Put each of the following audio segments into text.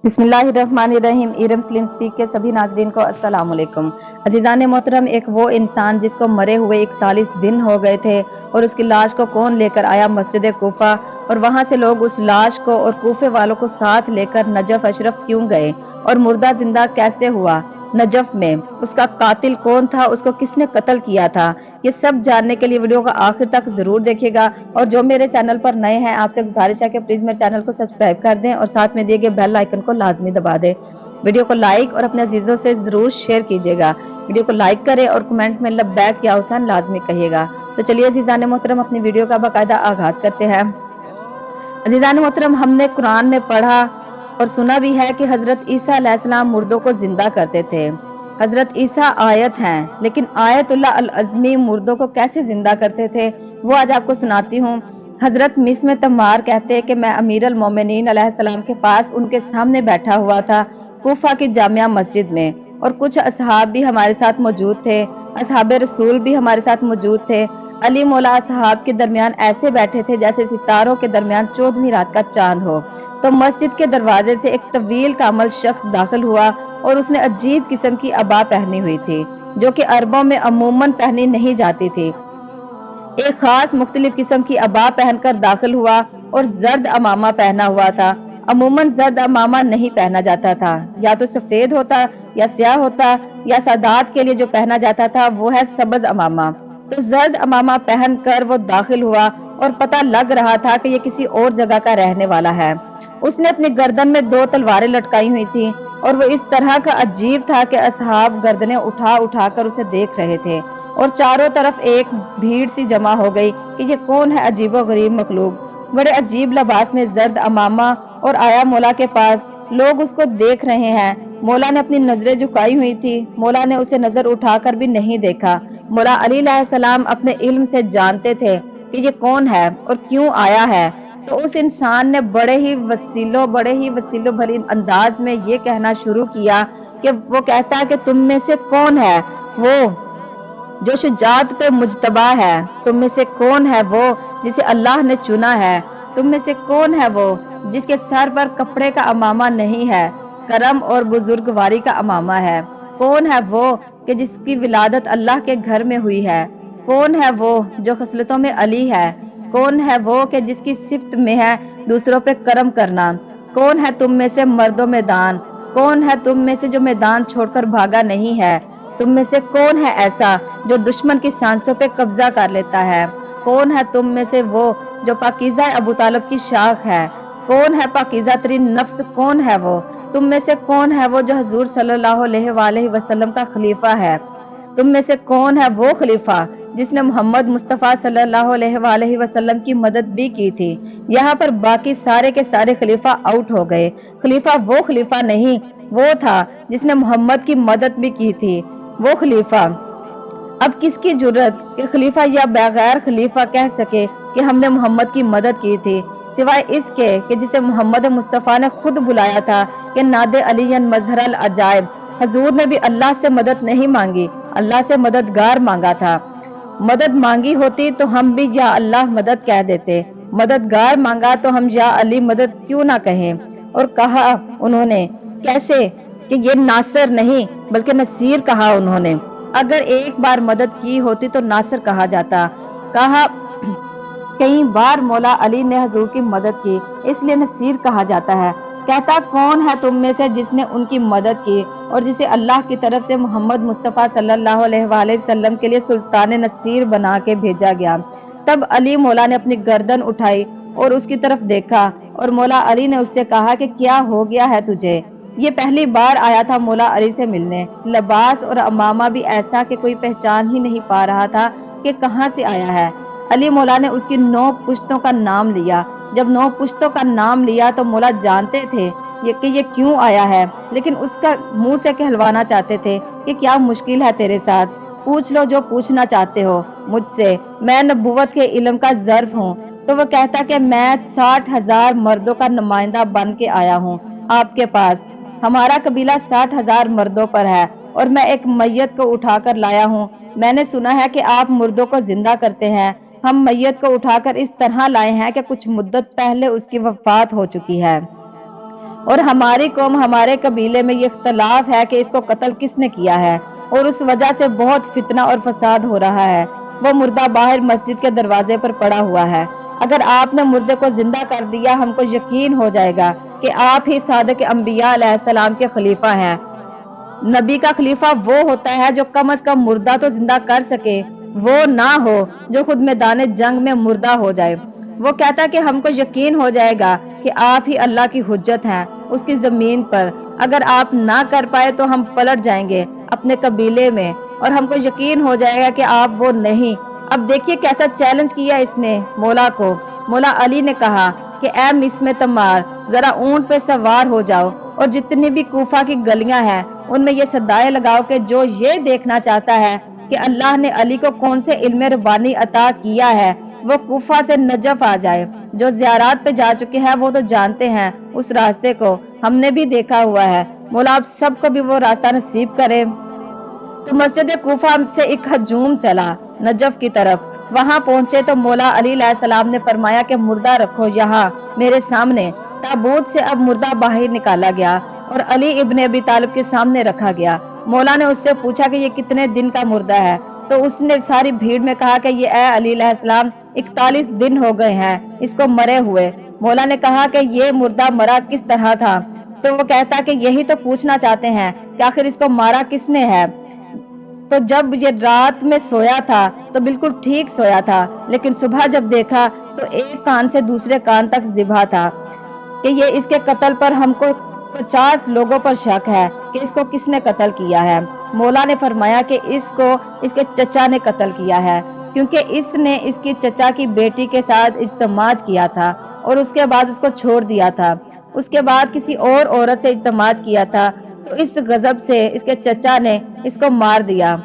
बिस्मिल्लाहिर्रहमानिर्रहीम। Iram slim speak के सभी नाजरीन को अस्सलाम वालेकुम। अजीज़ान मोहतरम, एक वो इंसान जिसको मरे हुए 41 दिन हो गए थे और उसकी लाश को कौन लेकर आया मस्जिद कोफा, और वहां से लोग उस लाश को और कोफे वालों को साथ लेकर नजफ अशरफ क्यों गए, और मुर्दा जिंदा कैसे हुआ नजफ में, उसका कातिल कौन था, उसको किसने कत्ल किया था, ये सब जानने के लिए वीडियो को आखिर तक जरूर देखिएगा। और जो मेरे चैनल पर नए हैं, आपसे गुजारिश है कि प्लीज मेरे चैनल को सब्सक्राइब कर दें और साथ में दिए गए बेल आइकन को लाजमी दबा दें। वीडियो को लाइक और अपने अजीजों से जरूर शेयर कीजिएगा। वीडियो को लाइक करें और कमेंट में लब्बैक या हुसैन लाजमी कहिएगा। तो चलिए अजीजान मोहतरम, अपनी वीडियो का बाकायदा आगाज करते हैं। अजीजान मोहतरम, हमने कुरान में पढ़ा और सुना भी है कि हजरत ईसा अलैहिस्सलाम मुर्दों को जिंदा करते थे। हजरत ईसा आयत हैं, लेकिन आयतुल्लाह अल अज़मी मुर्दों को कैसे जिंदा करते थे वो आज आपको सुनाती हूँ। हजरत मिस्म तम्मार कहते हैं कि मैं अमीर अल मोमिनीन अलैहिस्सलाम के पास उनके सामने बैठा हुआ था कूफा की जामिया मस्जिद में, और कुछ असहाब भी हमारे साथ मौजूद थे। असहाब रसूल भी हमारे साथ मौजूद थे। अली मौला असहाब के दरमियान ऐसे बैठे थे जैसे सितारों के दरमियान 14वीं रात का चांद हो। तो मस्जिद के दरवाजे से एक तवील कामल शख्स दाखिल हुआ और उसने अजीब किस्म की अबा पहनी हुई थी, जो कि अरबों में अमूमन पहनी नहीं जाती थी। एक खास मुख्तलिफ किस्म की अबा पहनकर दाखिल हुआ और जर्द अमामा पहना हुआ था। अमूमन जर्द अमामा नहीं पहना जाता था, या तो सफेद होता या स्याह होता, या सादात के लिए जो पहना जाता था वो है सबज अमामा। तो जर्द अमामा पहनकर वो दाखिल हुआ और पता लग रहा था कि ये किसी और जगह का रहने वाला है। उसने अपनी गर्दन में 2 तलवारें लटकाई हुई थी और वो इस तरह का अजीब था कि असहाब गर्दनें उठा उठा कर उसे देख रहे थे, और चारों तरफ एक भीड़ सी जमा हो गई कि ये कौन है अजीबो गरीब मखलूक, बड़े अजीब लिबास में जर्द अमामा, और आया मौला के पास। लोग उसको देख रहे हैं। मौला ने अपनी नजरें झुकाई हुई थी। मौला ने उसे नजर उठाकर भी नहीं देखा। मौला अली अलैहिस्सलाम अपने इल्म से जानते थे कि ये कौन है और क्यों आया है। तो उस इंसान ने बड़े ही वसीलो भरी अंदाज में ये कहना शुरू किया कि वो कहता है कि तुम में से कौन है वो जो शुजात पे मुजतबा है, तुम में से कौन है वो जिसे अल्लाह ने चुना है, तुम में से कौन है वो जिसके सर पर कपड़े का अमामा नहीं है, करम और बुजुर्गवारी का अमामा है, कौन है वो कि जिसकी विलादत अल्लाह के घर में हुई है, कौन है वो जो खसलतों में अली है, कौन है वो कि जिसकी सिफ्त में है दूसरों पे करम करना, कौन है तुम में से मर्दों मैदान, कौन है तुम में से जो मैदान छोड़कर भागा नहीं है, तुम में से कौन है ऐसा जो दुश्मन की सांसों पे कब्जा कर लेता है, कौन है तुम में से वो जो पाकीज़ा अबू तालिब की शाख है, कौन है पाकीज़ा तरीन नफ्स, कौन है वो, तुम में से कौन है वो जो हजूर सल्लल्लाहु अलैहि वसल्लम का खलीफा है, तुम में से कौन है वो खलीफा जिसने मोहम्मद मुस्तफ़ा सल्लल्लाहु अलैहि वसल्लम की मदद भी की थी। यहाँ पर बाकी सारे के सारे खलीफा आउट हो गए। खलीफा वो खलीफा नहीं, वो था जिसने मोहम्मद की मदद भी की थी, वो खलीफा। अब किसकी जुर्रत कि खलीफा या बगैर खलीफा कह सके कि हमने मोहम्मद की मदद की थी, सिवाय इसके कि जिसे मोहम्मद मुस्तफ़ा ने खुद बुलाया था कि नादे अलीयन मजहरल अजायब। हजूर ने भी अल्लाह से मदद नहीं मांगी, अल्लाह से मददगार मांगा था। मदद मांगी होती तो हम भी या अल्लाह मदद कह देते, मददगार मांगा तो हम या अली मदद क्यों ना कहें। और कहा उन्होंने कैसे कि ये नासर नहीं बल्कि नसीर कहा उन्होंने। अगर एक बार मदद की होती तो नासर कहा जाता। कहा कई बार मौला अली ने हजूर की मदद की, इसलिए नसीर कहा जाता है। कहता कौन है तुम में से जिसने उनकी मदद की और जिसे अल्लाह की तरफ से मोहम्मद मुस्तफ़ा सल्लल्लाहु अलैहि वसल्लम के लिए सुल्तान नसीर बना के भेजा गया। तब अली मौला ने अपनी गर्दन उठाई और उसकी तरफ देखा, और मौला अली ने उससे कहा कि क्या हो गया है तुझे। ये पहली बार आया था मौला अली से मिलने। लिबास और अमामा भी ऐसा कि कोई पहचान ही नहीं पा रहा था कि कहाँ से आया है। अली मौला ने उसकी 9 पुश्तों का नाम लिया। जब 9 पुश्तों का नाम लिया तो मौला जानते थे ये क्यों आया है, लेकिन उसका मुंह से कहलवाना चाहते थे कि क्या मुश्किल है तेरे साथ, पूछ लो जो पूछना चाहते हो मुझसे, मैं नबूवत के इल्म का ज़र्फ हूँ। तो वो कहता कि मैं 60,000 मर्दों का नुमाइंदा बन के आया हूँ आपके पास। हमारा कबीला 60,000 मर्दों पर है और मैं एक मैयत को उठाकर लाया हूँ। मैंने सुना है कि आप मुर्दों को जिंदा करते हैं। हम मैयत को उठाकर इस तरह लाए हैं कि कुछ मुद्दत पहले उसकी वफात हो चुकी है। اور ہماری قوم ہمارے قبیلے میں یہ اختلاف ہے کہ اس کو قتل کس نے کیا ہے اور اس وجہ سے بہت فتنہ اور فساد ہو رہا ہے۔ وہ مردہ باہر مسجد کے دروازے پر پڑا ہوا ہے۔ اگر آپ نے مردے کو زندہ کر دیا ہم کو یقین ہو جائے گا کہ آپ ہی صادق انبیاء علیہ السلام کے خلیفہ ہیں۔ نبی کا خلیفہ وہ ہوتا ہے جو کم از کم مردہ تو زندہ کر سکے، وہ نہ ہو جو خود میدان جنگ میں مردہ ہو جائے۔ وہ کہتا کہ ہم کو یقین ہو جائے گا کہ آپ ہی اللہ کی حجت ہیں اس کی زمین پر۔ اگر آپ نہ کر پائے تو ہم پلٹ جائیں گے اپنے قبیلے میں اور ہم کو یقین ہو جائے گا کہ آپ وہ نہیں۔ اب دیکھیے کیسا چیلنج کیا اس نے مولا کو۔ مولا علی نے کہا کہ اے مسم تمار، ذرا اونٹ پہ سوار ہو جاؤ اور جتنی بھی کوفہ کی گلیاں ہیں ان میں یہ صدائیں لگاؤ کہ جو یہ دیکھنا چاہتا ہے کہ اللہ نے علی کو کون سے علم ربانی عطا کیا ہے وہ کوفہ سے نجف آ جائے۔ جو زیارات پہ جا چکے ہیں وہ تو جانتے ہیں اس راستے کو، ہم نے بھی دیکھا ہوا ہے۔ مولا آپ سب کو بھی وہ راستہ نصیب کرے۔ تو مسجد کوفہ سے ایک ہجوم چلا نجف کی طرف۔ وہاں پہنچے تو مولا علی علیہ السلام نے فرمایا کہ مردہ رکھو یہاں میرے سامنے۔ تابوت سے اب مردہ باہر نکالا گیا اور علی ابن ابی طالب کے سامنے رکھا گیا۔ مولا نے اس سے پوچھا کہ یہ کتنے دن کا مردہ ہے؟ تو اس نے ساری بھیڑ میں کہا کہ یہ اے علی علیہ السلام 41 دن ہو گئے ہیں اس کو مرے ہوئے۔ مولا نے کہا کہ یہ مردہ مرا کس طرح تھا؟ تو وہ کہتا کہ یہی تو پوچھنا چاہتے ہیں کہ آخر اس کو مارا کس نے ہے؟ تو جب یہ رات میں سویا تھا تو بالکل ٹھیک سویا تھا، لیکن صبح جب دیکھا تو ایک کان سے دوسرے کان تک ذبح تھا کہ یہ اس کے قتل پر ہم کو 50 لوگوں پر شک ہے کہ اس کو کس نے قتل کیا ہے۔ مولا نے فرمایا کہ اس کو اس کے چچا نے قتل کیا ہے، کیونکہ اس نے اس کی چچا کی بیٹی کے ساتھ اجتماع کیا تھا اور اس کے بعد اس کو چھوڑ دیا تھا۔ اس کے بعد کسی اور عورت سے اجتماع کیا تھا تو اس غضب سے اس کے چچا نے اس کو مار دیا۔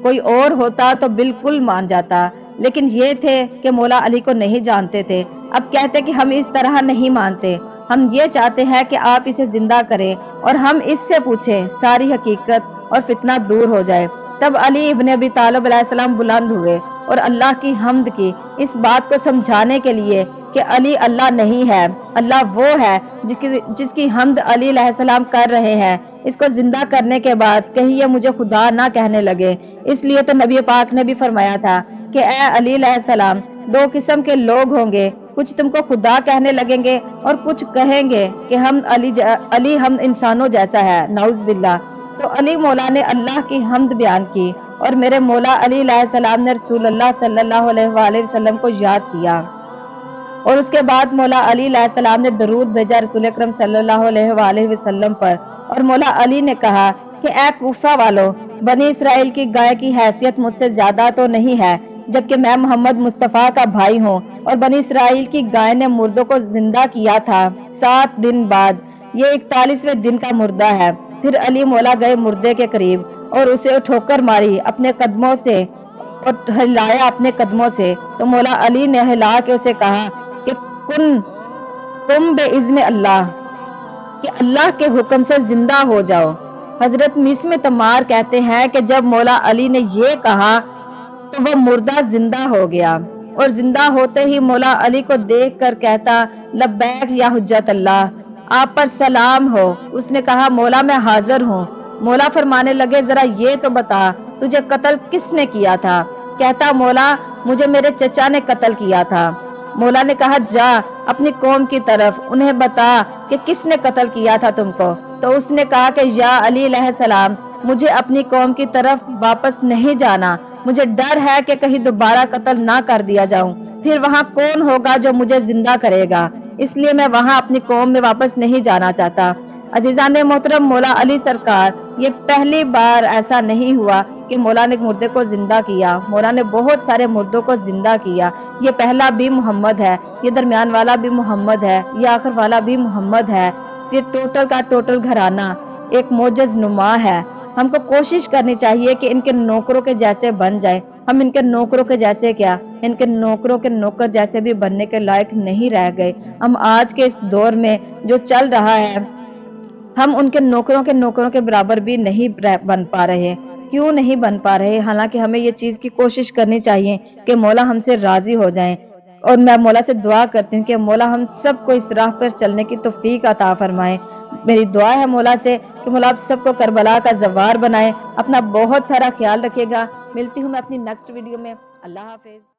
کوئی اور ہوتا تو بالکل مان جاتا، لیکن یہ تھے کہ مولا علی کو نہیں جانتے تھے۔ اب کہتے کہ ہم اس طرح نہیں مانتے، ہم یہ چاہتے ہیں کہ آپ اسے زندہ کریں اور ہم اس سے پوچھیں ساری حقیقت اور فتنہ دور ہو جائے۔ تب علی ابن ابی طالب علیہ السلام بلند ہوئے اور اللہ کی حمد کی اس بات کو سمجھانے کے لیے کہ علی اللہ نہیں ہے، اللہ وہ ہے جس کی حمد علی علیہ السلام کر رہے ہیں۔ اس کو زندہ کرنے کے بعد کہیں یہ مجھے خدا نہ کہنے لگے۔ اس لیے تو نبی پاک نے بھی فرمایا تھا کہ اے علی علیہ السلام 2 قسم کے لوگ ہوں گے، کچھ تم کو خدا کہنے لگیں گے اور کچھ کہیں گے کہ علی ہم انسانوں جیسا ہے، نعوذ باللہ۔ تو علی مولا نے اللہ کی حمد بیان کی اور میرے مولا علی علیہ السلام نے رسول اللہ صلی اللہ علیہ وآلہ وسلم کو یاد کیا اور اس کے بعد مولا علی علیہ السلام نے درود بھیجا رسول اکرم صلی اللہ علیہ وآلہ وسلم پر، اور مولا علی نے کہا کہ اے کوفہ والو، بنی اسرائیل کی گائے کی حیثیت مجھ سے زیادہ تو نہیں ہے، جبکہ میں محمد مصطفیٰ کا بھائی ہوں اور بنی اسرائیل کی گائے نے مردوں کو زندہ کیا تھا 7 دن بعد، یہ 41ویں دن کا مردہ ہے۔ پھر علی مولا گئے مردے کے قریب اور اسے ٹھوکر ماری اپنے قدموں سے اور ہلایا اپنے قدموں سے، تو مولا علی نے ہلا کے اسے کہا کہ تم بے اذن اللہ، کہ اللہ کے حکم سے زندہ ہو جاؤ۔ حضرت مسم تمار کہتے ہیں کہ جب مولا علی نے یہ کہا تو وہ مردہ زندہ ہو گیا اور زندہ ہوتے ہی مولا علی کو دیکھ کر کہتا لبیک یا حجت اللہ، آپ پر سلام ہو۔ اس نے کہا مولا میں حاضر ہوں۔ مولا فرمانے لگے ذرا یہ تو بتا تجھے قتل کس نے کیا تھا؟ کہتا مولا مجھے میرے چچا نے قتل کیا تھا۔ مولا نے کہا جا اپنی قوم کی طرف انہیں بتا کہ کس نے قتل کیا تھا تم کو۔ تو اس نے کہا کہ یا علی علیہ السلام مجھے اپنی قوم کی طرف واپس نہیں جانا، مجھے ڈر ہے کہ کہیں دوبارہ قتل نہ کر دیا جاؤں، پھر وہاں کون ہوگا جو مجھے زندہ کرے گا، اس لیے میں وہاں اپنی قوم میں واپس نہیں جانا چاہتا۔ عزیزان محترم، مولا علی سرکار یہ پہلی بار ایسا نہیں ہوا کہ مولا نے مردے کو زندہ کیا، مولا نے بہت سارے مردوں کو زندہ کیا۔ یہ پہلا بھی محمد ہے، یہ درمیان والا بھی محمد ہے، یہ آخر والا بھی محمد ہے۔ یہ ٹوٹل کا ٹوٹل گھرانہ ایک معجز نما ہے۔ ہم کو کوشش کرنی چاہیے کہ ان کے نوکروں کے جیسے بن جائیں۔ ہم ان کے نوکروں کے جیسے کیا، ان کے نوکروں کے نوکر جیسے بھی بننے کے لائق نہیں رہ گئے۔ ہم آج کے اس دور میں جو چل رہا ہے ہم ان کے نوکروں کے برابر بھی نہیں بن پا رہے۔ کیوں نہیں بن پا رہے؟ حالانکہ ہمیں یہ چیز کی کوشش کرنی چاہیے کہ مولا ہم سے راضی ہو جائیں۔ اور میں مولا سے دعا کرتی ہوں کہ مولا ہم سب کو اس راہ پر چلنے کی توفیق عطا فرمائے۔ میری دعا ہے مولا سے کہ مولا آپ سب کو کربلا کا زوار بنائے۔ اپنا بہت سارا خیال رکھیے گا۔ ملتی ہوں میں اپنی نیکسٹ ویڈیو میں۔ اللہ حافظ۔